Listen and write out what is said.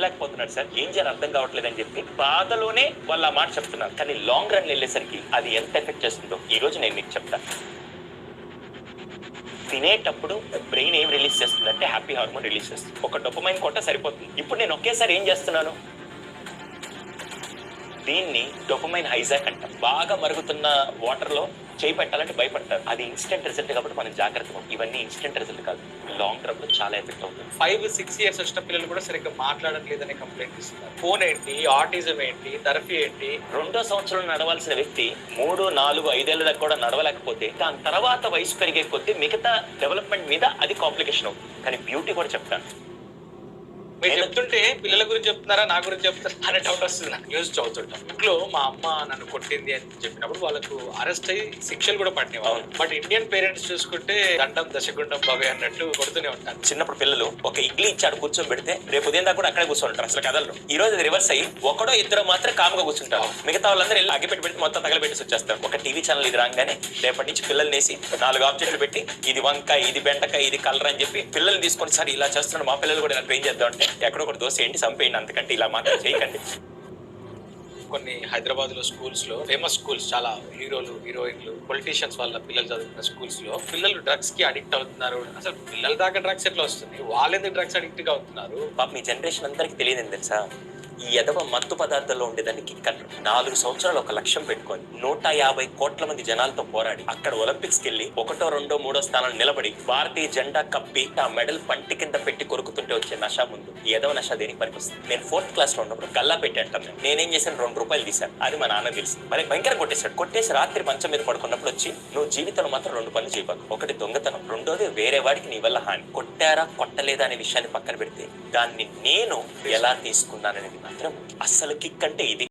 తినలేకపోతున్నాడు sir, ఏం చేయాలి అర్థం కావట్లేదని చెప్పి బాధలోనే వాళ్ళు ఆ మాట చెప్తున్నారు. కానీ లాంగ్ రన్ వెళ్ళేసరికి అది ఎంత ఎఫెక్ట్ చేస్తుందో ఈ రోజు నేను మీకు చెప్తాను. తినేటప్పుడు బ్రెయిన్ ఏం రిలీజ్ చేస్తుందంటే హ్యాపీ హార్మోన్ రిలీజ్ చేస్తుంది. ఒక డోపమైన్ కొట్ట సరిపోతుంది. ఇప్పుడు నేను ఒకేసారి ఏం చేస్తున్నాను, దీన్ని డోపమైన్ హైజాక్ అంటాం. బాగా మరుగుతున్న వాటర్ లో చేయి పెట్టాలంటే భయపడతారు. అది ఇన్స్టెంట్ రిజల్ట్ కాబట్టి మనం జాగ్రత్తగా. ఇవన్నీ ఇన్స్టెంట్ రిజల్ట్ కాదు, లాంగ్ టర్మ్ లో చాలా ఎఫెక్ట్ అవుతుంది. 5-6 years వచ్చిన పిల్లలు కూడా సరిగ్గా మాట్లాడట్లేదనే కంప్లైంట్ ఇస్తున్నారు. ఫోన్ ఏంటి, ఆటిజం ఏంటి, థెరపీ ఏంటి. 2వ సంవత్సరం నడవాల్సిన వ్యక్తి 3, 4, 5 ఏళ్ళ దాకా కూడా నడవలేకపోతే దాని తర్వాత వయసు పెరిగే కొద్దీ మిగతా డెవలప్మెంట్ మీద అది కాంప్లికేషన్ అవుతుంది. కానీ బ్యూటీ కూడా చెప్తాను, మీరు చెప్తుంటే పిల్లల గురించి చెప్తున్నారా నా గురించి చెప్తారా అనే డౌట్ వస్తుంది. నాకు న్యూస్ చదువుతుంటాం. ఇంట్లో మా అమ్మ నన్ను కొట్టింది అని చెప్పినప్పుడు వాళ్ళకు అరెస్ట్ అయ్యి శిక్షలు కూడా పడినవి. బట్ ఇండియన్ పేరెంట్స్ చూసుకుంటే దండం దశగుండం భవే అన్నట్టు కొడుతూనే ఉంటారు. చిన్నప్పుడు పిల్లలు ఒక ఇడ్లీ ఇచ్చాడు కూర్చొని పెడితే రేపు ఉదయం దాకా కూడా అక్కడే కూర్చొంటారు, అసలు కదలరు. ఈ రోజు రివర్స్ అయ్యి ఒకడో ఇద్దరు మాత్రం కామ్గా కూర్చుంటారు, మిగతా వాళ్ళందరూ వెళ్ళి అగ్గిపెట్టి పెట్టి మొత్తం తగలబెట్టేసి వచ్చేస్తారు. ఒక టీవీ ఛానల్ ఇది రాగానే రేపటి నుంచి పిల్లలు వేసి 4 ఆబ్జెక్టులు పెట్టి ఇది వంకాయ, ఇది బెండకాయ, ఇది కలర్ అని చెప్పి పిల్లలు తీసుకొని సార్ ఇలా చేస్తున్నాడు, మా పిల్లలు కూడా ట్రైన్ చేద్దాం అంటే ఎక్కడో ఒక దోశ ఏంటి చంపేయండి, అంతకంటే ఇలా మాత్రం చేయకండి. కొన్ని హైదరాబాద్ లో స్కూల్స్ లో ఫేమస్ స్కూల్స్, చాలా హీరోలు హీరోయిన్లు పొలిటీషియన్స్ వాళ్ళ పిల్లలు చదువుతున్న స్కూల్స్ లో పిల్లలు డ్రగ్స్ కి అడిక్ట్ అవుతున్నారు. అసలు పిల్లల దాకా డ్రగ్స్ ఎట్లా వస్తుంది, వాళ్ళు ఎందుకు డ్రగ్స్ అడిక్ట్ గా అవుతున్నారు? పాప మీ జనరేషన్ అందరికి తెలియదు తెలుసా, ఈ ఎదవ మత్తు పదార్థాల్లో ఉండేదాన్ని కిక్కర్లు 4 సంవత్సరాలు ఒక లక్ష్యం పెట్టుకొని 150 కోట్ల మంది జనాలతో పోరాడి అక్కడ ఒలింపిక్స్ కెళ్ళి 1, 2, 3 స్థానాలు నిలబడి భారతీయ జెండా కప్పి ఆ మెడల్ పంటి కింద పెట్టి కొరుకుతుంటే వచ్చే నష ముందు ఈ ఎదవ నష దేనికి పనికొస్తుంది? నేను 4th క్లాస్ లో ఉన్నప్పుడు గల్లా పెట్టి అంటాను. నేనేం చేశాను, 2 రూపాయలు తీశాను. అది మా నాన్న తెలిసి మరి భయంకర కొట్టేశాడు. కొట్టేసి రాత్రి మంచం మీద పడుకున్నప్పుడు వచ్చి నువ్వు జీవితంలో మాత్రం 2 పనులు చేయబాకు, ఒకటి దొంగతనం, రెండోది వేరే వాడికి నీ వల్ల హాని. కొట్టారా కొట్టలేదా అనే విషయాన్ని పక్కన పెడితే దాన్ని నేను ఎలా తీసుకున్నాననేది మాత్రం అస్సలు కిక్ అంటే ఇది.